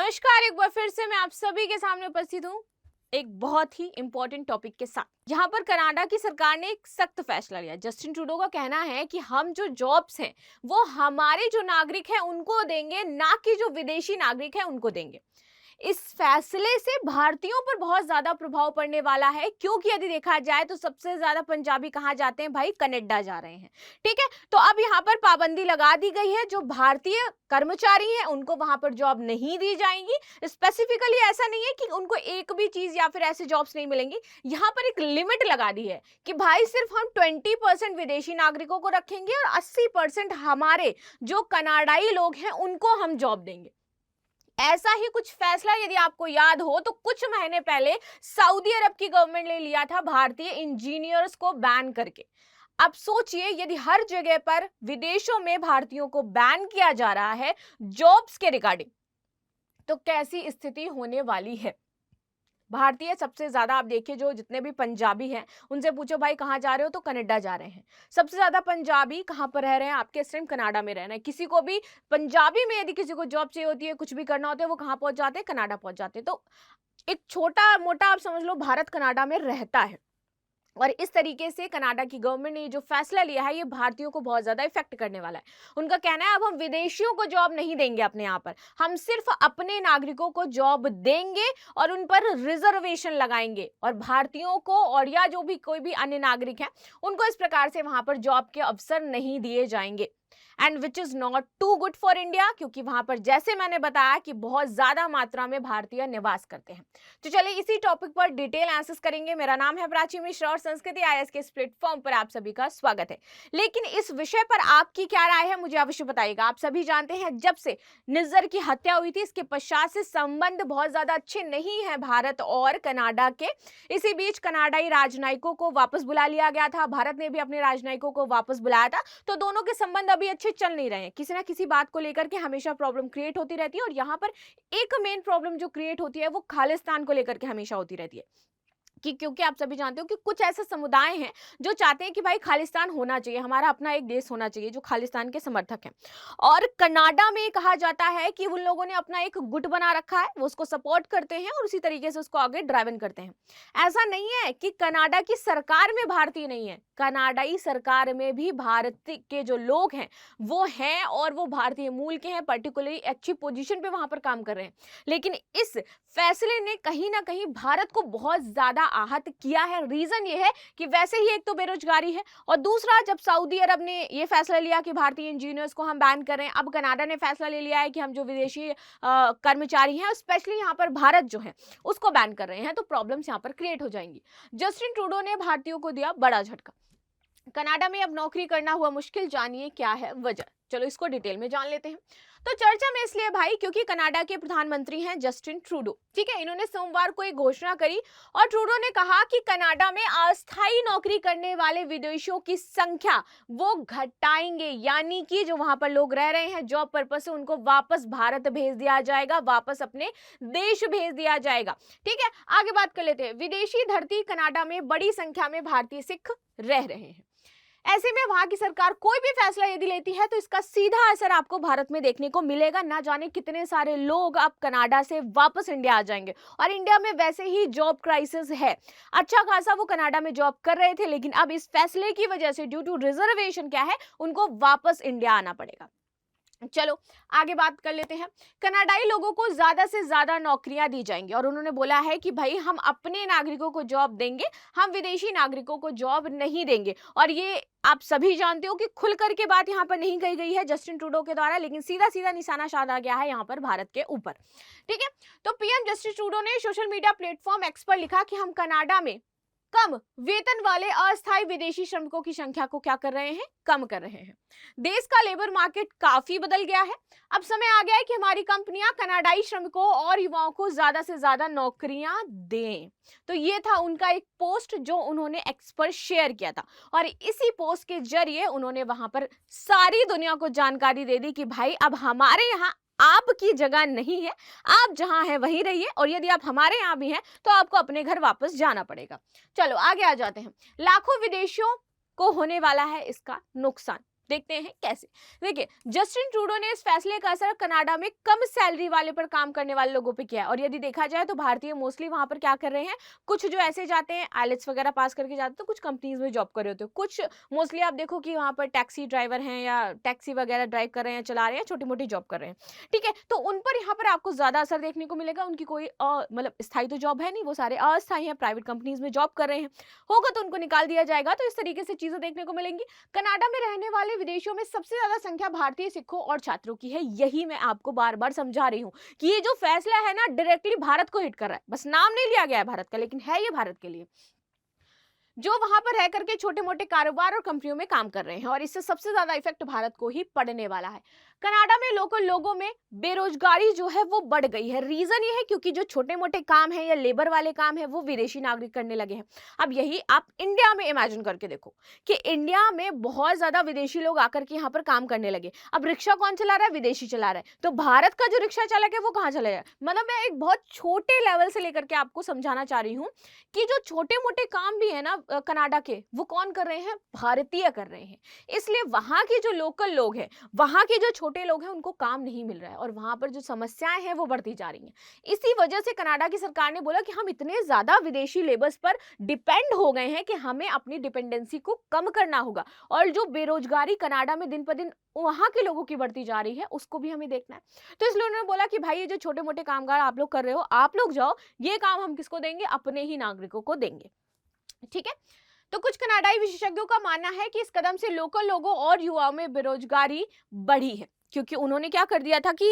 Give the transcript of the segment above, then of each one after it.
नमस्कार, एक बार फिर से मैं आप सभी के सामने उपस्थित हूँ एक बहुत ही इंपॉर्टेंट टॉपिक के साथ, जहां पर कनाडा की सरकार ने एक सख्त फैसला लिया। जस्टिन ट्रूडो का कहना है कि हम जो जॉब्स हैं वो हमारे जो नागरिक हैं उनको देंगे, ना कि जो विदेशी नागरिक हैं उनको देंगे। इस फैसले से भारतीयों पर बहुत ज्यादा प्रभाव पड़ने वाला है, क्योंकि यदि देखा जाए तो सबसे ज्यादा पंजाबी कहाँ जाते हैं भाई? कनाडा जा रहे हैं। ठीक है, तो अब यहाँ पर पाबंदी लगा दी गई है, जो भारतीय कर्मचारी हैं उनको वहां पर जॉब नहीं दी जाएंगी। स्पेसिफिकली ऐसा नहीं है कि उनको एक भी चीज या फिर ऐसे जॉब्स नहीं मिलेंगी। यहाँ पर एक लिमिट लगा दी है कि भाई सिर्फ हम 20% विदेशी नागरिकों को रखेंगे और 80% हमारे जो कनाडाई लोग हैं उनको हम जॉब देंगे। ऐसा ही कुछ फैसला यदि आपको याद हो तो कुछ महीने पहले सऊदी अरब की गवर्नमेंट ने लिया था भारतीय इंजीनियर्स को बैन करके। अब सोचिए, यदि हर जगह पर विदेशों में भारतीयों को बैन किया जा रहा है जॉब्स के रिगार्डिंग, तो कैसी स्थिति होने वाली है। भारतीय सबसे ज्यादा आप देखिए, जो जितने भी पंजाबी हैं उनसे पूछो भाई कहाँ जा रहे हो, तो कनाडा जा रहे हैं। सबसे ज्यादा पंजाबी कहाँ पर रह रहे हैं? आपके इस टाइम कनाडा में रह रहे हैं। किसी को भी पंजाबी में यदि किसी को जॉब चाहिए होती है, कुछ भी करना होता है, वो कहाँ पहुंच जाते हैं? कनाडा पहुंच जाते हैं। तो एक छोटा मोटा आप समझ लो भारत कनाडा में रहता है। और इस तरीके से कनाडा की गवर्नमेंट ने जो फैसला लिया है ये भारतीयों को बहुत ज्यादा इफेक्ट करने वाला है। उनका कहना है अब हम विदेशियों को जॉब नहीं देंगे अपने यहाँ पर, हम सिर्फ अपने नागरिकों को जॉब देंगे और उन पर रिजर्वेशन लगाएंगे, और भारतीयों को और या जो भी कोई भी अन्य नागरिक है उनको इस प्रकार से वहां पर जॉब के अवसर नहीं दिए जाएंगे। And which is not too good for India, क्योंकि वहां पर जैसे मैंने बताया कि बहुत ज्यादा मात्रा में भारतीय निवास करते हैं। तो चलिए इसी टॉपिक पर डिटेल आंसर्स करेंगे। मेरा नाम है प्राची मिश्रा और संस्कृति आईएएस के इस प्लेटफॉर्म पर आप सभी का स्वागत है। लेकिन इस विषय पर आपकी क्या राय है मुझे अवश्य बताइएगा। आप सभी जानते हैं जब से निज्जर की हत्या हुई थी इसके पश्चात से संबंध बहुत ज्यादा अच्छे नहीं है भारत और कनाडा के। इसी बीच कनाडाई राजनयिकों को वापस बुला लिया गया था, भारत ने भी अपने राजनयिकों को वापस बुलाया था। तो दोनों के संबंध अभी अच्छे चल नहीं रहे हैं, किसी ना किसी बात को लेकर के हमेशा प्रॉब्लम क्रिएट होती रहती है। और यहाँ पर एक मेन प्रॉब्लम जो क्रिएट होती है वो खालिस्तान को लेकर के हमेशा होती रहती है। क्योंकि आप सभी जानते हो कि कुछ ऐसे समुदाय हैं जो चाहते हैं कि भाई खालिस्तान होना चाहिए, हमारा अपना एक देश होना चाहिए, जो खालिस्तान के समर्थक हैं। और कनाडा में कहा जाता है कि उन लोगों ने अपना एक गुट बना रखा है, वो उसको सपोर्ट करते हैं और उसी तरीके से उसको आगे ड्राइवन करते हैं। ऐसा नहीं है कि कनाडा की सरकार में भारतीय नहीं है, कनाडाई सरकार में भी भारत के जो लोग हैं वो हैं और वो भारतीय मूल के हैं, पर्टिकुलरली अच्छी पोजीशन पे वहां पर काम कर रहे हैं। लेकिन इस फैसले ने कहीं ना कहीं भारत को बहुत ज्यादा आहत किया है। रीजन ये है कि वैसे ही एक तो बेरोजगारी है, और दूसरा जब सऊदी अरब ने ये फैसला लिया कि भारतीय इंजीनियर्स को हम बैन कर रहे हैं, अब कनाडा ने फैसला ले लिया है कि हम जो विदेशी कर्मचारी हैं स्पेशली यहाँ पर भारत जो है उसको बैन कर रहे हैं, तो प्रॉब्लम्स यहाँ पर क्रिएट हो जाएंगी। जस्टिन ट्रूडो ने भारतीयों को दिया बड़ा झटका। कनाडा में अब नौकरी करना हुआ मुश्किल, जानिए क्या है वजह। चलो इसको डिटेल में जान लेते हैं। तो चर्चा में इसलिए भाई क्योंकि कनाडा के प्रधानमंत्री हैं जस्टिन ट्रूडो। ठीक है, इन्होंने सोमवार को एक घोषणा करी और ट्रूडो ने कहा कि कनाडा में अस्थायी नौकरी करने वाले विदेशियों की संख्या वो घटाएंगे, यानी कि जो वहां पर लोग रह रहे हैं जॉब पर्पस से उनको वापस भारत भेज दिया जाएगा, वापस अपने देश भेज दिया जाएगा। ठीक है, आगे बात कर लेते हैं। विदेशी धरती कनाडा में बड़ी संख्या में भारतीय सिख रह रहे हैं। ऐसे में वहां की सरकार कोई भी फैसला यदि लेती है तो इसका सीधा असर आपको भारत में देखने को मिलेगा। ना जाने कितने सारे लोग अब कनाडा से वापस इंडिया आ जाएंगे, और इंडिया में वैसे ही जॉब क्राइसिस है। अच्छा खासा वो कनाडा में जॉब कर रहे थे, लेकिन अब इस फैसले की वजह से ड्यू टू रिजर्वेशन क्या है उनको वापस इंडिया आना पड़ेगा। चलो आगे बात कर लेते हैं। कनाडाई लोगों को ज्यादा से ज्यादा नौकरियां दी जाएंगी, और उन्होंने बोला है कि भाई हम अपने नागरिकों को जॉब देंगे, हम विदेशी नागरिकों को जॉब नहीं देंगे। और ये आप सभी जानते हो कि खुल करके बात यहाँ पर नहीं कही गई है जस्टिन ट्रूडो के द्वारा, लेकिन सीधा सीधा निशाना साधा गया है यहाँ पर भारत के ऊपर। ठीक है, तो पीएम जस्टिन ट्रूडो ने सोशल मीडिया प्लेटफॉर्म एक्स पर लिखा कि हम कनाडा में कम वेतन वाले अस्थायी विदेशी श्रमिकों की संख्या को क्या कर रहे हैं? कम कर रहे हैं। देश का लेबर मार्केट काफी बदल गया है। अब समय आ गया है कि हमारी कंपनियां कनाडाई श्रमिकों और युवाओं को ज्यादा से ज्यादा नौकरियां दें। तो ये था उनका एक पोस्ट जो उन्होंने एक्स पर शेयर किया था, और इसी पोस्ट के जरिए उन्होंने वहां पर सारी दुनिया को जानकारी दे दी कि भाई अब हमारे यहाँ आपकी जगह नहीं है, आप जहां हैं वहीं रहिए, और यदि आप हमारे यहाँ भी हैं तो आपको अपने घर वापस जाना पड़ेगा। चलो आगे आ जाते हैं। लाखों विदेशियों को होने वाला है इसका नुकसान। देखते हैं कैसे। देखिए, जस्टिन ट्रूडो ने इस फैसले का असर कनाडा में कम सैलरी वाले पर काम करने वाले लोगों पे किया है। और यदि देखा जाए तो भारतीय मोस्टली वहां पर क्या कर रहे हैं, कुछ जो ऐसे जाते हैं आईएलटीएस वगैरह पास करके जाते हैं, तो कुछ कंपनीज में जॉब कर रहे होते हैं। कुछ मोस्टली आप देखो कि वहां पर टैक्सी ड्राइवर हैं या टैक्सी वगैरह ड्राइव कर रहे हैं, चला रहे हैं, छोटी मोटी जॉब कर रहे हैं। ठीक है, तो उन पर यहाँ पर आपको ज्यादा असर देखने को मिलेगा। उनकी कोई मतलब स्थायी तो जॉब है नहीं, वो सारे अस्थायी हैं, प्राइवेट कंपनीज में जॉब कर रहे हैं। होगा तो उनको निकाल दिया जाएगा। तो इस तरीके से चीजें देखने को मिलेंगी। कनाडा में रहने वाले विदेशियों में सबसे ज्यादा संख्या भारतीय सिखों और छात्रों की है। यही मैं आपको बार बार समझा रही हूँ कि ये जो फैसला है ना, डायरेक्टली भारत को हिट कर रहा है। बस नाम नहीं लिया गया है भारत का, लेकिन है ये भारत के लिए, जो वहां पर रह करके छोटे मोटे कारोबार और कंपनियों में काम कर रहे हैं। और इससे सबसे ज्यादा इफेक्ट भारत को ही पड़ने वाला है। कनाडा में लोकल लोगों में बेरोजगारी जो है वो बढ़ गई है। रीजन ये है क्योंकि जो छोटे मोटे काम है या लेबर वाले काम है वो विदेशी नागरिक करने लगे हैं। अब यही आप इंडिया में इमेजिन करके देखो कि इंडिया में बहुत ज्यादा विदेशी लोग आकर के यहाँ पर काम करने लगे। अब रिक्शा कौन चला रहा है? विदेशी चला रहा है। तो भारत का जो रिक्शा चालक है वो कहाँ चला जाए? मतलब मैं एक बहुत छोटे लेवल से लेकर के आपको समझाना चाह रही हूँ कि जो छोटे मोटे काम भी है ना कनाडा के, वो कौन कर रहे हैं? भारतीय कर रहे हैं। इसलिए वहां के जो लोकल लोग हैं, वहां के जो छोटे लोग हैं, उनको काम नहीं मिल रहा है और वहां पर जो समस्याएं हैं वो बढ़ती जा रही हैं। इसी वजह से कनाडा की सरकार ने बोला कि हम इतने ज्यादा विदेशी लेबर्स पर डिपेंड हो गए हैं कि हमें अपनी डिपेंडेंसी को कम करना होगा। और जो बेरोजगारी कनाडा में दिन पर दिन वहां के लोगों की बढ़ती जा रही है, उसको भी हमें देखना है। तो इसलिए उन्होंने बोला कि भाई ये जो छोटे मोटे कामगार आप लोग कर रहे हो, आप लोग जाओ, ये काम हम किसको देंगे? अपने ही नागरिकों को देंगे। ठीक है, तो कुछ कनाडाई विशेषज्ञों का मानना है कि इस कदम से लोकल लोगों और युवाओं में बेरोजगारी बढ़ी है। क्योंकि उन्होंने क्या कर दिया था कि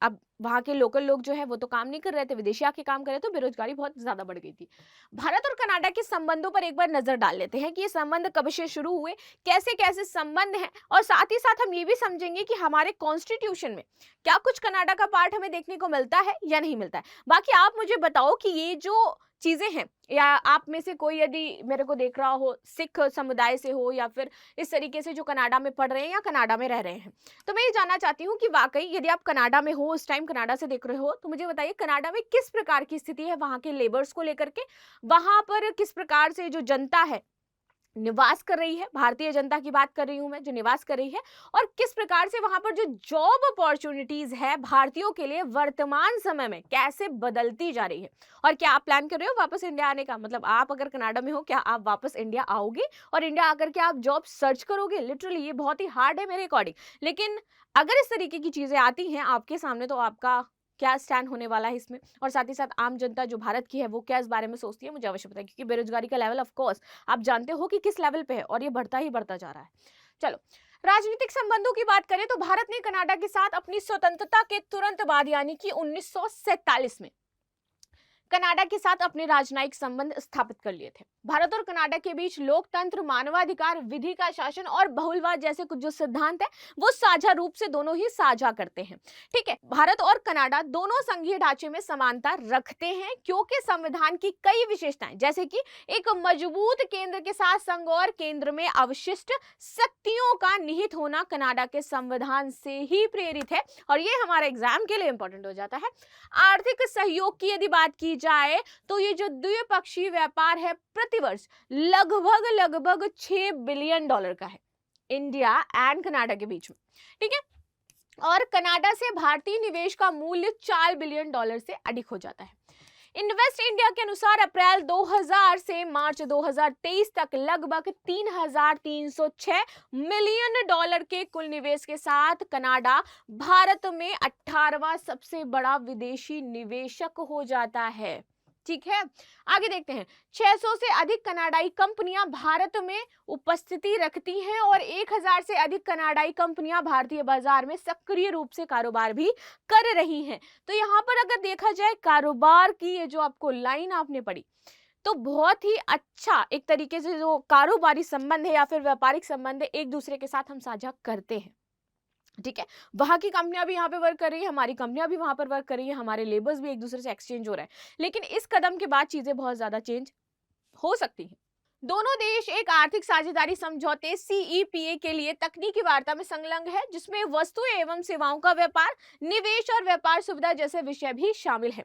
अब वहां के लोकल लोग जो है वो तो काम नहीं कर रहे थे, विदेशी आके काम कर रहे थे, तो बेरोजगारी बहुत ज्यादा बढ़ गई थी। भारत और कनाडा के संबंधों पर एक बार नजर डाल लेते हैं कि ये संबंध कब से शुरू हुए, कैसे कैसे संबंध हैं, और साथ ही साथ हम ये भी समझेंगे कि हमारे कॉन्स्टिट्यूशन में क्या कुछ कनाडा का पार्ट हमें देखने को मिलता है या नहीं मिलता है। बाकी आप मुझे बताओ कि ये जो चीजें हैं, या आप में से कोई यदि मेरे को देख रहा हो, सिख समुदाय से हो या फिर इस तरीके से जो कनाडा में पढ़ रहे हैं या कनाडा में रह रहे हैं, तो मैं ये जानना चाहती हूँ कि वाकई यदि आप कनाडा में हो, उस टाइम कनाडा से देख रहे हो, तो मुझे बताइए कनाडा में किस प्रकार की स्थिति है वहां के लेबर्स को लेकर के, वहां पर किस प्रकार से जो जनता है निवास कर रही है, भारतीय जनता की बात कर रही हूं मैं, जो निवास कर रही है, और किस प्रकार से वहां पर जो जॉब अपॉर्चुनिटीज है भारतीयों के लिए वर्तमान समय में कैसे बदलती जा रही है। और क्या आप प्लान कर रहे हो वापस इंडिया आने का? मतलब आप अगर कनाडा में हो, क्या आप वापस इंडिया आओगे और इंडिया आकर के आप जॉब सर्च करोगे? लिटरली ये बहुत ही हार्ड है मेरे अकॉर्डिंग। लेकिन अगर इस तरीके की चीजें आती हैं आपके सामने, तो आपका क्या स्टैंड होने वाला है इसमें, और साथ ही साथ आम जनता जो भारत की है वो क्या इस बारे में सोचती है, मुझे अवश्य बताएं। क्योंकि बेरोजगारी का लेवल ऑफ कोर्स आप जानते हो कि किस लेवल पे है और ये बढ़ता ही बढ़ता जा रहा है। चलो, राजनीतिक संबंधों की बात करें तो भारत ने कनाडा के साथ अपनी स्वतंत्रता के तुरंत बाद यानी कि 1947 में कनाडा के साथ अपने राजनयिक संबंध स्थापित कर लिए थे। भारत और कनाडा के बीच लोकतंत्र, मानवाधिकार, विधि का शासन और बहुलवाद जैसे कुछ जो सिद्धांत है वो साझा रूप से दोनों ही साझा करते हैं। ठीक है, भारत और कनाडा दोनों संघीय ढांचे में समानता रखते हैं क्योंकि संविधान की कई विशेषताएं, जैसे कि एक मजबूत केंद्र के साथ संघ और केंद्र में अवशिष्ट शक्तियों का निहित होना कनाडा के संविधान से ही प्रेरित है। और ये हमारे एग्जाम के लिए इंपॉर्टेंट हो जाता है। आर्थिक सहयोग की यदि बात की जाए तो ये जो द्विपक्षीय व्यापार है प्रतिवर्ष लगभग 6 बिलियन डॉलर का है इंडिया एंड कनाडा के बीच में। ठीक है, और कनाडा से भारतीय निवेश का मूल्य 4 बिलियन डॉलर से अधिक हो जाता है। इन्वेस्ट इंडिया के अनुसार अप्रैल 2000 से मार्च 2023 तक लगभग 3,306 मिलियन डॉलर के कुल निवेश के साथ कनाडा भारत में 18वां सबसे बड़ा विदेशी निवेशक हो जाता है। ठीक है, आगे देखते हैं। 600 से अधिक कनाडाई कंपनियां भारत में उपस्थिति रखती हैं और 1000 से अधिक कनाडाई कंपनियां भारतीय बाजार में सक्रिय रूप से कारोबार भी कर रही हैं। तो यहाँ पर अगर देखा जाए कारोबार की ये जो आपको लाइन आपने पढ़ी, तो बहुत ही अच्छा एक तरीके से जो कारोबारी संबंध है या फिर व्यापारिक संबंध है एक दूसरे के साथ हम साझा करते हैं। ठीक है, वहां की कंपनियां भी यहाँ पे वर्क कर रही है, हमारी कंपनियां भी वहां पर वर्क कर रही है, हमारे लेबर्स भी एक दूसरे से एक्सचेंज हो रहा है। लेकिन इस कदम के बाद चीजें बहुत ज्यादा चेंज हो सकती हैं। दोनों देश एक आर्थिक साझेदारी समझौते सीईपीए के लिए तकनीकी वार्ता में संलग्न है, जिसमें वस्तु एवं सेवाओं का व्यापार, निवेश और व्यापार सुविधा जैसे विषय भी शामिल है।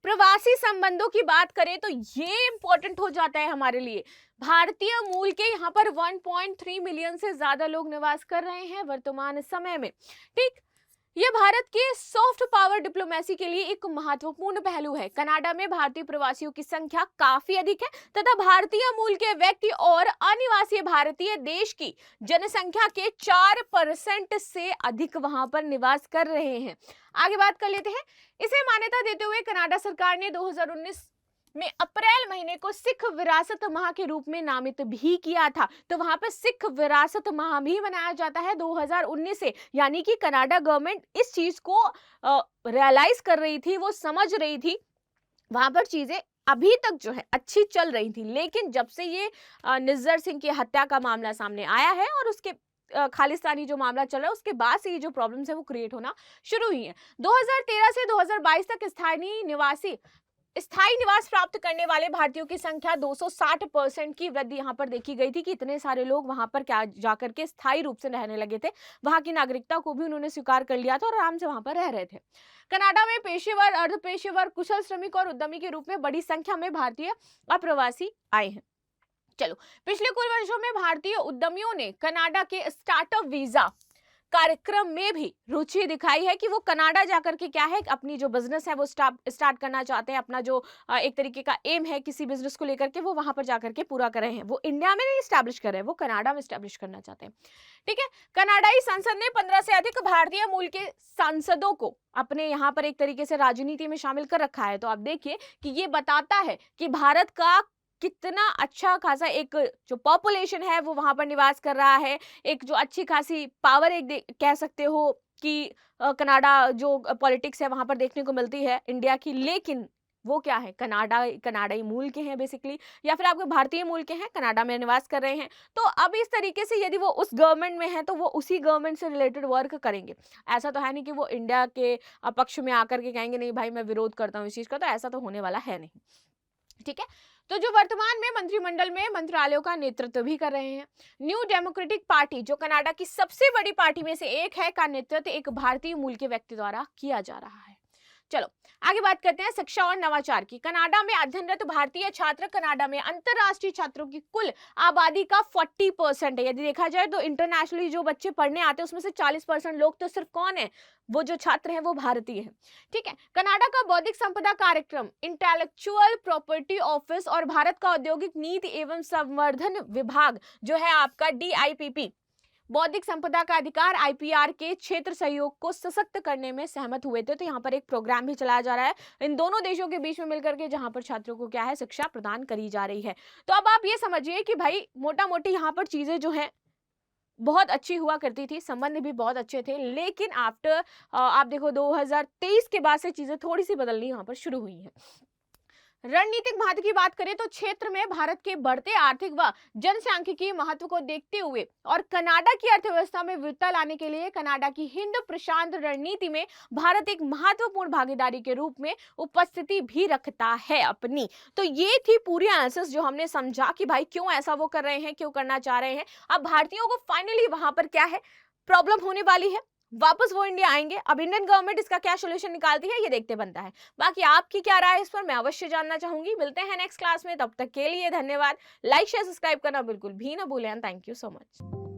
प्रवासी संबंधों की बात करें तो ये इंपॉर्टेंट हो जाता है हमारे लिए। भारतीय मूल के यहाँ पर 1.3 मिलियन से ज्यादा लोग निवास कर रहे हैं वर्तमान समय में। ठीक, यह भारत के सॉफ्ट पावर डिप्लोमेसी के लिए एक महत्वपूर्ण पहलू है। कनाडा में भारतीय प्रवासियों की संख्या काफी अधिक है तथा भारतीय मूल के व्यक्ति और अनिवासी भारतीय देश की जनसंख्या के 4% से अधिक वहां पर निवास कर रहे हैं। आगे बात कर लेते हैं। इसे मान्यता देते हुए कनाडा सरकार ने 2019 में अप्रैल महीने को सिख विरासत माह के रूप में नामित भी किया था। तो वहां पर सिख विरासत माह भी मनाया जाता है 2019 से, यानी कि कनाडा गवर्नमेंट इस चीज को रियलाइज कर रही थी, वो समझ रही थी। वहां पर चीजें अभी तक जो है अच्छी चल रही थी, लेकिन जब से ये निज्जर सिंह की हत्या का मामला सामने आया है और उसके खालिस्तानी जो मामला चल रहा है, उसके बाद से ये जो प्रॉब्लम्स है वो क्रिएट होना शुरू हुई है। 2013 से 2022 तक स्थायी निवास प्राप्त करने वाले भारतीयों की संख्या 260% की वृद्धि यहाँ पर देखी गई थी कि इतने सारे लोग वहां पर क्या जाकर के स्थायी रूप से रहने लगे थे। वहां की नागरिकता को भी उन्होंने स्वीकार कर लिया था और आराम से वहां पर रह रहे थे। कनाडा में पेशेवर, अर्ध पेशेवर, कुशल श्रमिक और उद्यमी के रूप में बड़ी संख्या में भारतीय अप्रवासी आए हैं। चलो, पिछले कुछ वर्षों में भारतीय उद्यमियों ने कनाडा के स्टार्टअप वीजा कार्यक्रम में भी रुचि दिखाई है कि वो कनाडा जाकर के क्या है, अपनी जो बिजनेस है वो स्टार्ट करना चाहते हैं। अपना जो एक तरीके का एम है किसी बिजनेस को लेकर के, वो वहां पर जाकर के पूरा कर रहे हैं। वो इंडिया में नहीं स्टैब्लिश कर रहे हैं, वो कनाडा में स्टैब्लिश करना चाहते हैं। ठीक है, कनाडाई संसद ने 15 से अधिक भारतीय मूल के सांसदों को अपने यहाँ पर एक तरीके से राजनीति में शामिल कर रखा है। तो आप देखिए कि ये बताता है कि भारत का कितना अच्छा खासा एक जो पॉपुलेशन है वो वहां पर निवास कर रहा है। एक जो अच्छी खासी पावर एक कह सकते हो कि कनाडा जो पॉलिटिक्स है वहां पर देखने को मिलती है इंडिया की, लेकिन वो क्या है, कनाडाई मूल के हैं बेसिकली, या फिर आपके भारतीय मूल के हैं, कनाडा में निवास कर रहे हैं। तो अब इस तरीके से यदि वो उस गवर्नमेंट में है तो वो उसी गवर्नमेंट से रिलेटेड वर्क करेंगे। ऐसा तो है नहीं कि वो इंडिया के पक्ष में आकर के कहेंगे नहीं भाई मैं विरोध करता हूँ इस चीज का, तो ऐसा तो होने वाला है नहीं। ठीक है, तो जो वर्तमान में मंत्रिमंडल में मंत्रालयों का नेतृत्व भी कर रहे हैं, न्यू डेमोक्रेटिक पार्टी जो कनाडा की सबसे बड़ी पार्टी में से एक है, का नेतृत्व एक भारतीय मूल के व्यक्ति द्वारा किया जा रहा है। चलो आगे बात करते हैं शिक्षा और नवाचार की। कनाडा में अध्ययनरत भारतीय छात्र कनाडा में अंतरराष्ट्रीय छात्रों की कुल आबादी का 40% है। यदि देखा जाए तो इंटरनेशनली जो बच्चे पढ़ने आते हैं उसमें से 40% लोग तो सिर्फ कौन है, वो जो छात्र हैं वो भारतीय हैं। ठीक है, कनाडा का बौद्धिक संपदा कार्यक्रम इंटेलेक्चुअल प्रॉपर्टी ऑफिस और भारत का औद्योगिक नीति एवं संवर्धन विभाग जो है आपका DIPP, बौद्धिक संपदा का अधिकार IPR के क्षेत्र सहयोग को सशक्त करने में सहमत हुए थे। तो यहाँ पर एक प्रोग्राम भी चलाया जा रहा है इन दोनों देशों के बीच में मिलकर के, जहां पर छात्रों को क्या है शिक्षा प्रदान करी जा रही है। तो अब आप ये समझिए कि भाई मोटा मोटी यहाँ पर चीजें जो है बहुत अच्छी हुआ करती थी, संबंध भी बहुत अच्छे थे, लेकिन आफ्टर आप देखो 2023 के बाद से चीजें थोड़ी सी बदलनी यहाँ पर शुरू हुई है। रणनीतिक महत्व की बात करें तो क्षेत्र में भारत के बढ़ते आर्थिक व जनसांख्यिकीय महत्व को देखते हुए और कनाडा की अर्थव्यवस्था में विविधता लाने के लिए कनाडा की हिंद प्रशांत रणनीति में भारत एक महत्वपूर्ण भागीदारी के रूप में उपस्थिति भी रखता है अपनी। तो ये थी पूरी आंसर्स जो हमने समझा कि भाई क्यों ऐसा वो कर रहे हैं, क्यों करना चाह रहे हैं। अब भारतीयों को फाइनली वहां पर क्या है प्रॉब्लम होने वाली है, वापस वो इंडिया आएंगे। अब इंडियन गवर्नमेंट इसका क्या सोल्यूशन निकालती है ये देखते बनता है। बाकी आपकी क्या राय है इस पर मैं अवश्य जानना चाहूंगी। मिलते हैं नेक्स्ट क्लास में, तब तक के लिए धन्यवाद। लाइक शेयर सब्सक्राइब करना बिल्कुल भी ना भूलें। Thank you so much.